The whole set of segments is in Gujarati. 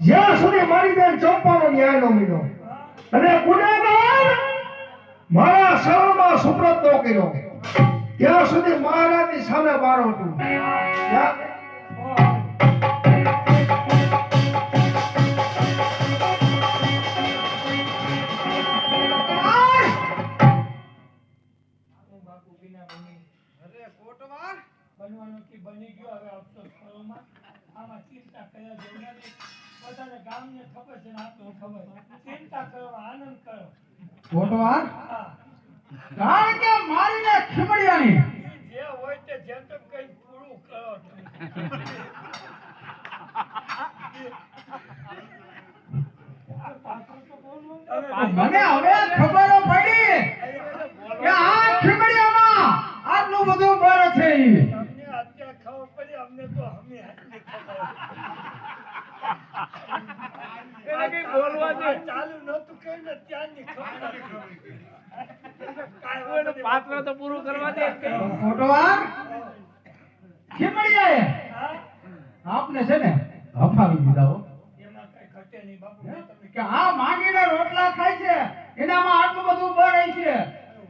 જ્યાં સુધી મારી બેન ચોપાનો ન્યાય નો મળ્યો અને ગુનેગાર મારા શરણમાં સુપ્રત નો કર્યો ત્યાં સુધી મહારાજની સામે બારો હતું. બનવાનું કે બની ગયો હવે અફસોસ કરવામાં આમાં ચિંતા કર્યા જેવું નથી. બધાને ગામને ખબર છે ને આપને ખબર. ચિંતા કરો, આનંદ કરો. ફોટોવાર કારણ કે મારીને ખીમડિયાની જે હોય તે જેમ તેમ કઈ પૂરું કરો. મને હવે ખબર પડી કે આ ખીમડિયામાં આટલું બધું બળ છે. તમને અત્યારે ખબર પડી, અમને તો હમે હાથની ખબર. એને કઈ બોલવા દે. ચાલુ નતું કઈ ને ત્યાંની ખબર. પાત્ર તો પૂરું કરવા દે. ફોટોવાર ખીમડિયાએ આપને છે ને હફાવી દીધા હો. એમાં કઈ ઘટે નહીં બાપુ. કે આ માંગીને રોટલા ખાય છે એનામાં આટલું બધું બળ છે.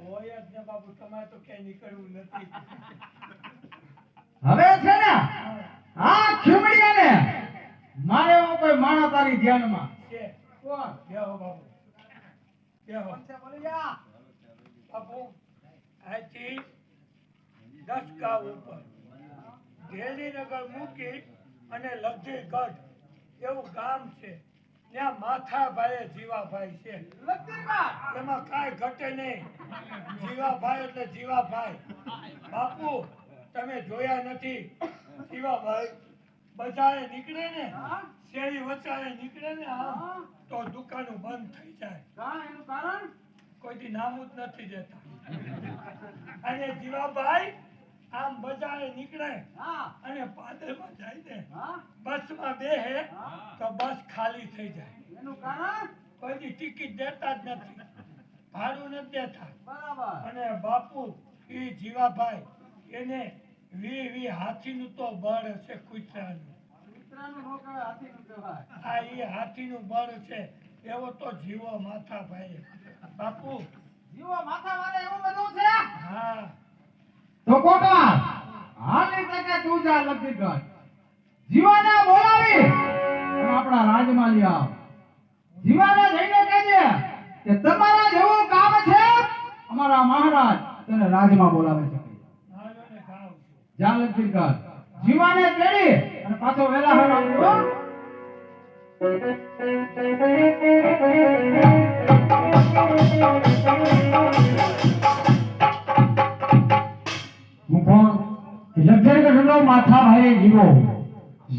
હોય જ ને બાપુ, તમારે તો ક્યાંય નીકળવું નથી. હવે છે ને આ ખીમડિયાને મારે એવો કોઈ માણસ તારી ધ્યાનમાં છે. કોણ? બેહો બાપુ, બેહો. બાપુ આજથી 10 ગાવ ઉપર ગેલીનગર મૂકી અને લધીગઢ એવું ગામ છે. ત્યાં માથાભાઈ જીવાભાઈ છે. એમાં કાંઈ ઘટે નહીં. જીવાભાઈ એટલે જીવાભાઈ. બાપુ તમે જોયા નથી, જીવાભાઈ બજારે નીકળે ને, શેરી વચારે નીકળે ને આમ તો દુકાનો બંધ થઈ જાય. એનું કારણ કોઈથી નામું જ નથી દેતા. અને જીવાભાઈ આમ બજારે નીકળે અને પાદરમાં જાય ને, બસમાં બેહે તો બસ ખાલી થઈ જાય. એનું કારણ કોઈની ટિકિટ દેતા જ નથી, ભાડું નથી દેતા. બરાબર. અને બાપુ ઈ જીવાભાઈ એને 20 હાથીનું તો બળ છે. કૂતરાનું આ ઈ હાથીનું બળ છે. એવો તો જીવો માથાભાઈ. બાપુ જીવો માથા મારે એવું બધું છે. હા તો કોટવાર હાલી તકે તું જા લખીગઢ જીવાને બોલાવી અને આપણા રાજમાં લઈ આવ. જીવાને જઈને કહેજે કે તમારા જેવું કામ છે, અમારા મહારાજ તને રાજમાં બોલાવે છે. નાલોને ગાવ છું. જા લખીગઢ જીવાને તેડી અને પાછો વેલા હેરા આવ્યો. લખેગઢનો માથાભાઈ જીવો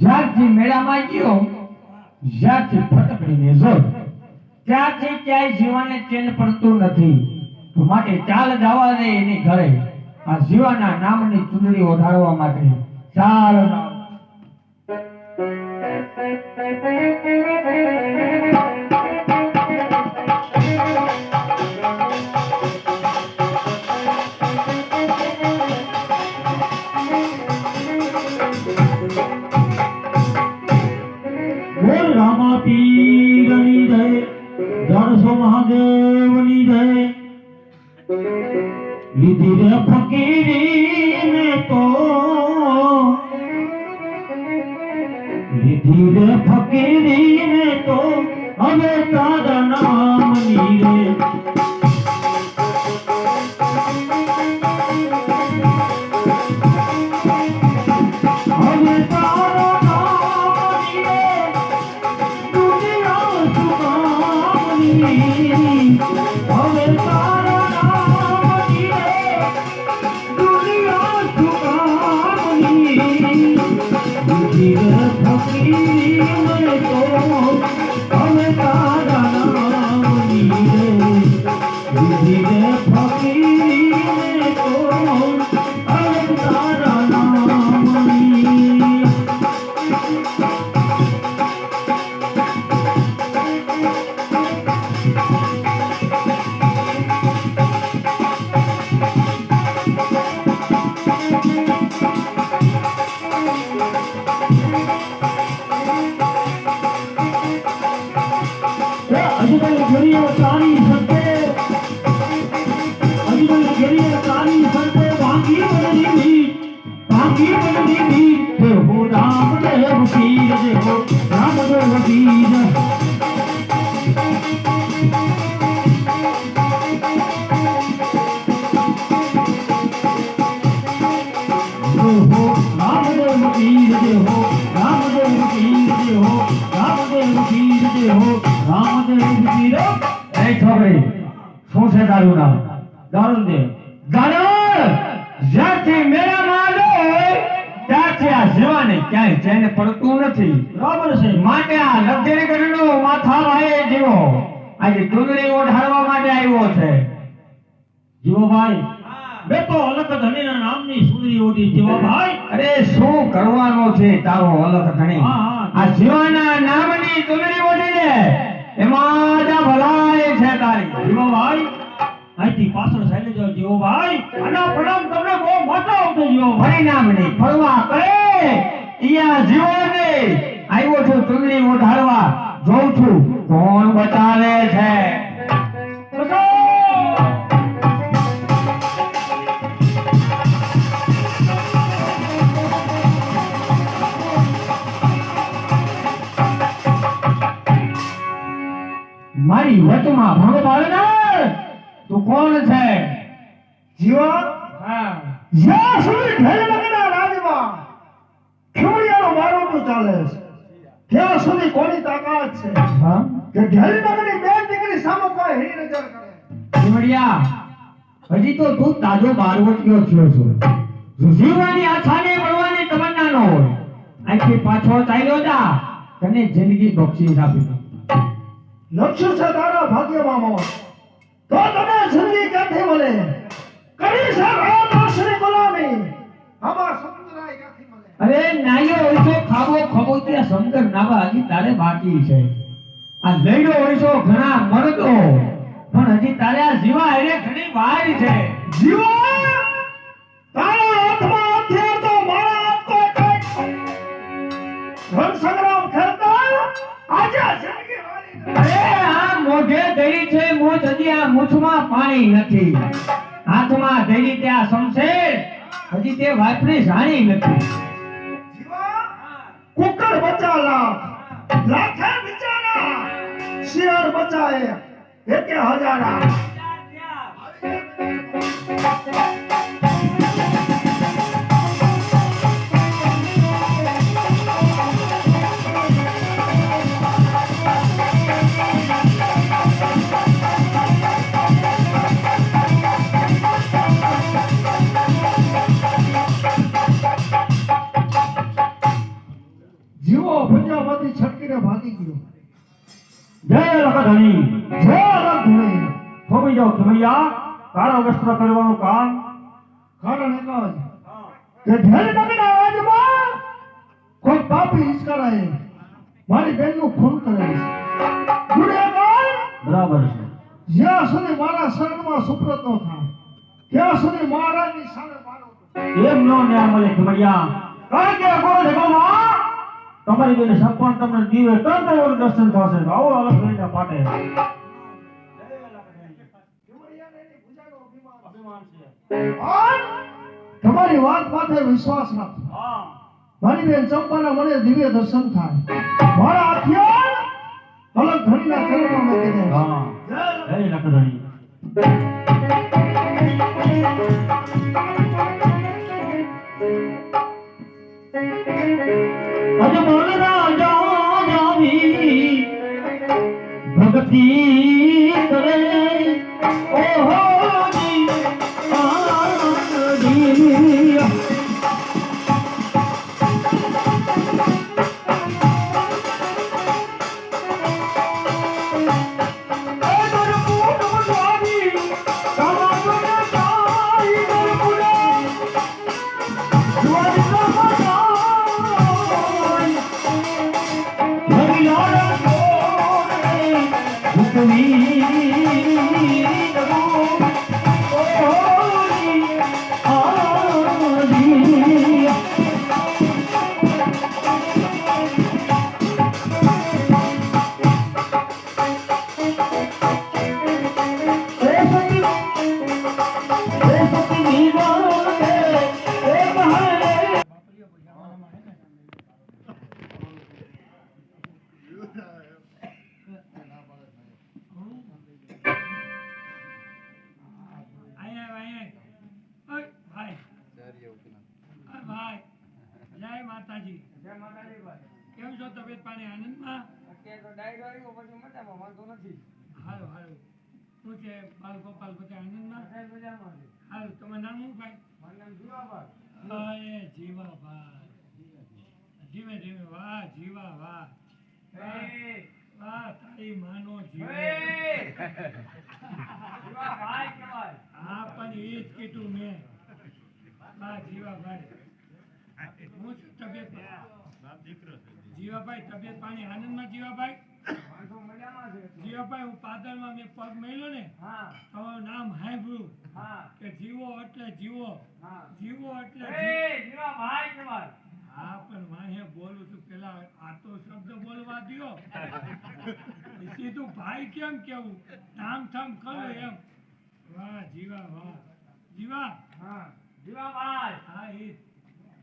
જ્યારથી મેળામાં ગયો, જ્યારથી ફટકડીને જોઈ ત્યારથી ક્યાંય જીવાને ચેન પડતું નથી. તો માટે ચાલ જવા દે એની ઘરે આ જીવાના નામની ચૂંદડી ઓઢાડવા માટે. ચાલ મહાદેવની જય. લીધી રે ફકીરી ને તો, લીધી રે ફકીરી ને તો હવે તારા નામની રે. શું છે તારું નામ? દારૂદેવ. દારૂ! જ્યારથી મેળામાં આવ્યો ત્યારથી આ જીવાને ક્યાંય ચેન પડતું નથી. બરાબર છે. માટે આ લગ્નગઢનો માથા ભાઈએ જીવો આજે ચૂંદડી ઓઢાડવા માટે આવ્યો છે. જીવોભાઈ, બે તો અલગ ધણીના નામની સુંદરી ઓઢી. જીવોભાઈ, અરે શું કરવાનો છે તારો અલગ ધણી? આ જીવાના નામની ચૂંદડી ઓઢીને એમાં જ આ ભલાઈ છે તારી. જીવોભાઈ, અહીંથી પાછળ સાઈડે જાઓ. જીવોભાઈ, આના પ્રણામ તમને બહુ મોટા આવતો. જીવોભાઈ નામની ફરવા કરે ઈયા જીવોને આવ્યો છું ચૂંદડી ઓઢાડવા. જોઉં છું કોણ બચાવે છે. મારી વચમાં ભંગ પાડનાર તું કોણ છે? જીવા, હા, જ્યાં સુધી ઢેલનગરના રાજમાં ખીમડિયાનો મારોટું ચાલે છે ત્યાં સુધી કોની તાકાત છે હા, કે ઢેલનગરની બે દીકરી સામે કોઈ હેરી નજર કરે? ચીમડિયા, હજી તો તું તાજો બારવટીયો થયો છો. જીવવાની આછાને મળવાની તમન્ના ન હોય. અહીંથી પાછો ચાલ્યો જા, તને જિંદગી બક્ષીસ આપી. લક્ષ્ય છે તારા ભાગ્યમાં મોત, તો તને જિંદગી ક્યાંથી મળે? કરી છે રામદાસની ગુલામી, આમાં સમુદ્રાય ક્યાંથી મળે? અરે નાયો હોય તો ખાવો ખબોતિયા શંકર નાવા હજી તારે બાકી છે. આ લઈડો હોય તો ઘણા મરદો, પણ હજી તારે આ જીવા હારે ઘણી વાર છે. જીવા, તારા હાથમાં હથિયાર તો મારા હાથ કોઈ કંઈક. રણ સંગ્રામ ખેલતા આજે જિંદગી વાળી અરે આ મોઢે ધરી છે મોજ, હજી આ મૂછમાં પાણી નથી. હાથમાં ધરી તે આ શમશેર, હજી તે વાતને જાણી નથી. જીવા, કુકર બચા લાખ, લાખે બિચારા, શેર બચાએ એકે હજારા. જીવો ભુંજામાંથી છટકીને ભાગી ગયો. જય લખધણી, જય રઘુવીર. થોભી જાઓ ખમૈયા. તારા વસ્ત્ર કરવાનું કામ કારણ એક જ કે ઢેલનગરના રાજમાં કોઈ પાપી હિચકારાએ મારી બહેનનું ખૂન કરેલું છે. ગુનેગાર બરાબર છે. જ્યાં સુધી મારા શરણમાં સુપ્રત ન થાય ત્યાં સુધી મહારાજની સામે મારો એમ નો ન્યાય મળે ખમૈયા. કારણ કે અઘોર જગોમાં તમારી બેને સંપૂર્ણ તમને દીવે તંત્ર એવું દર્શન થશે. આવો અલગ લઈને પાટે. અને તમારી વાત માથે વિશ્વાસ રાખો. મારી બેન ચંપાના મને દિવ્ય દર્શન થાય. મારા હથિયાર અલગ ધણીના ચરણમાં મૂકી દે. હા, જય લખધણી. અજમલ રાજા જાવી ભક્તિ કરે. ઓહો જી આજી. માતાજી. જય માતાજી ભાઈ. કેમ છો? તબિયત પાણી આનંદમાં? અત્યારે તો ડાયરો આવ્યો પછી મજામાં, વાંધો નથી. હાલો હાલો. શું છે બાલ ગોપાલ બધા આનંદમાં? બધા મજામાં છે. હારું, તમારું નામ શું ભાઈ? મારું નામ જીવાભાઈ. હા, એ જીવાભાઈ. ધીમે ધીમે, વાહ જીવા વાહ. એ, વાહ તારી માનો જીવો. એ, જીવાભાઈ કહેવાય. હા પણ એ જ કીધું મેં. વાહ જીવાભાઈ. હું છું તબિયત જીવાભાઈ, તબિયત પાણી આનંદમાં જીવાભાઈ? માણસો મજામાં છે. જીવાભાઈ, હું પાદરમાં મેં પગ મેલ્યો ને હા, તમારું નામ સાંભળ્યું હા, કે જીવો એટલે જીવો, હા. જીવો એટલે એ, જીવો. જીવાભાઈ કહેવાય. હા પણ વાહે બોલું છું પેલા આ તો શબ્દ બોલવા દ્યો. સીધું ભાઈ કેમ કેવું, નામ થામ કરો એમ. વાહ જીવા વાહ. જીવા, હા, જીવાભાઈ. હા એ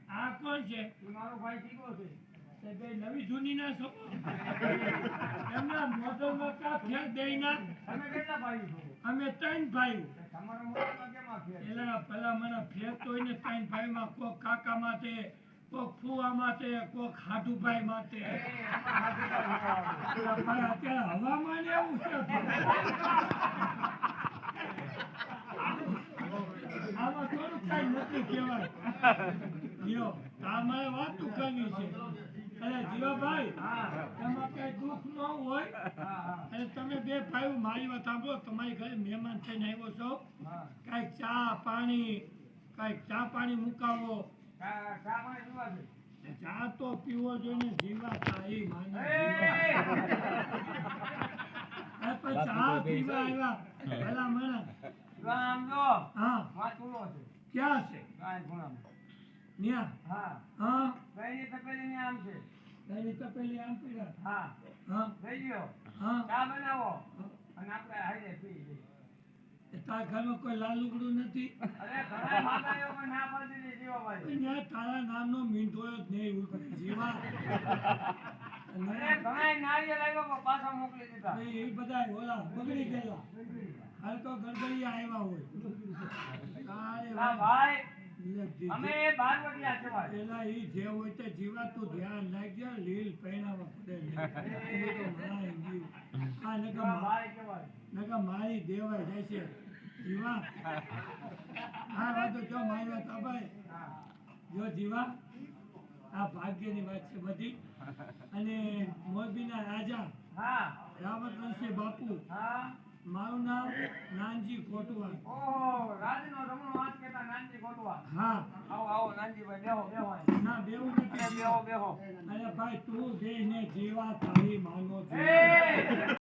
આ કોણ છે? ઈ મારો ભાઈ જીવો છે. તે બે નવી જૂની ના છો? એમના મોઢામાં કા ફેર દેયના? તમે કેટલા ભાઈ છો? અમે 3 ભાઈઓ. તમારા મોઢામાં કેમ આ ફેર? એલા પેલા મને ફેર તો હોય ને 3 ભાઈમાં કોક કાકા માથે, કોક ફુવા માથે, કોક હાડુભાઈ માથે. એ, એમાં હાથીભાઈ કહેવાય. પેલા ભાઈ અત્યારે હવામાન એવું છે. આમાં થોડું કઈ નથી કહેવાય. લ્યો, આ મારે વાતું કરવી છે. અરે જીવાભાઈ, હા, એમાં કઈ દુઃખ ન હોય. હા, હા, અને તમે બે ભાઈઓ મારી વાત સાંભળો, તમારી ઘરે મહેમાન થઈને આવ્યો છો, હા. કાંઈક ચા પાણી મુકાવો. ચા પાણી પીવા છે. ચા તો પીવો જોઈએ ને જીવા તારી માને એ, જીવા. પણ ચા પીવા આવ્યા પેલા મને. જીવા આમ જો, હા, માં ચૂલો છે. ક્યાં છે? કાંઈ ખૂણામાં. ન્યા. હા, હા, બેયની તપેલીની આમ છે. એની તપેલી આમ પીડા. હા, હા, લઈ લ્યો. હા. ચા બનાવો અને આપણે હારે પી લઈએ. તારા ઘરમાં કોઈ લાલ લુગડું નથી? અરે ઘણા માતાઓ પણ ના પાડી દીધી જીવાભાઈ. ન્યા તારા નામનો મીંઢોયો જ નહીં ઉલટો જીવા. અરે ઘણા નારિયેળ આવ્યો પણ પાછા મોકલી દીધા. એ બધા ઓલા બગડી ગયેલા. હાલ તો ગરબડિયા આવ્યા હોય. તારે ના ભાઈ, લગતી અમે બારવટિયા કહેવાય. પેલા ઈ જે હોય તે જીવા તું ધ્યાન રાખજે, લીલ પહેરાવા પડે નહીં. એ તો મારી ગયું. આ જીવા ભાઈ કહેવાય. નકા મારી દેવાય જાય છે જીવા. આ વાતો જો મારી વાત સાંભળ. હા, જો જીવા, આ ભાગ્યની વાત છે બધી. અને મોરબીના રાજા હા, રાવતવંશી બાપુ, હા. મારું નામ નાનજી કોટવા. ઓહો, રાજનો જમણો હાથ કહેતા નાનજી ગોતવા. હા, આવો આવો નાનજીભાઈ, બેહો બેહો. ના બેવું અરે નથી. બેહો બેહો. અરે ભાઈ તું દેહ ને જીવા તારી માનો એ જીવા.